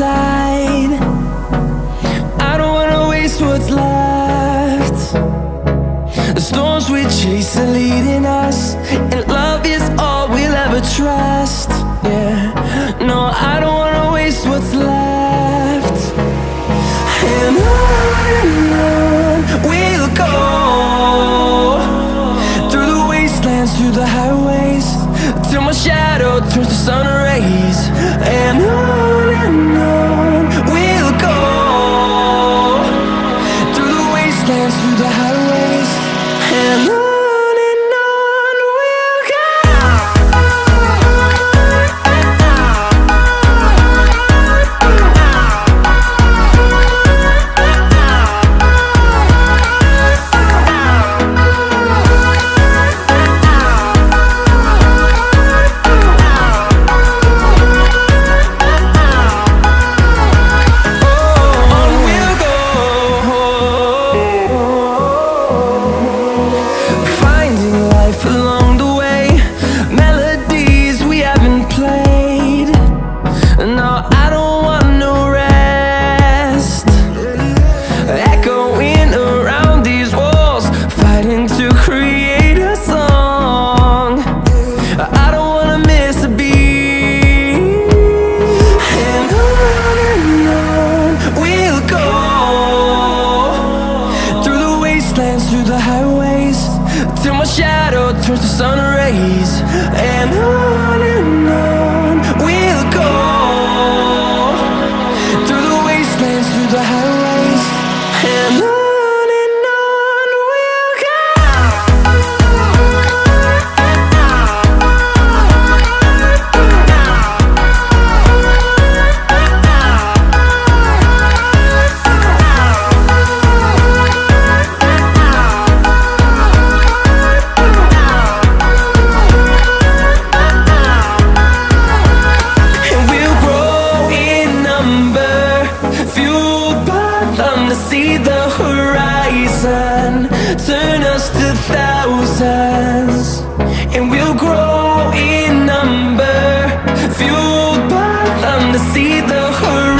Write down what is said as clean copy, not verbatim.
inside. I don't wanna waste what's left. The storms we chase are leading us, and love is all we'll ever trust. Yeah, no, I don't wanna waste what's left. And on we'll go, through the wastelands, through the highways, till my shadow turns to sun rays. And on we'll go, through the wastelands, through the highways, and on we'll go. Through the highways, till my shadow turns to sun rays. And on we'll go, through the wastelands, through the highways, and on we'll go. See the horizon turn us to thousands, and we'll grow in number, fueled by them to see the horizon.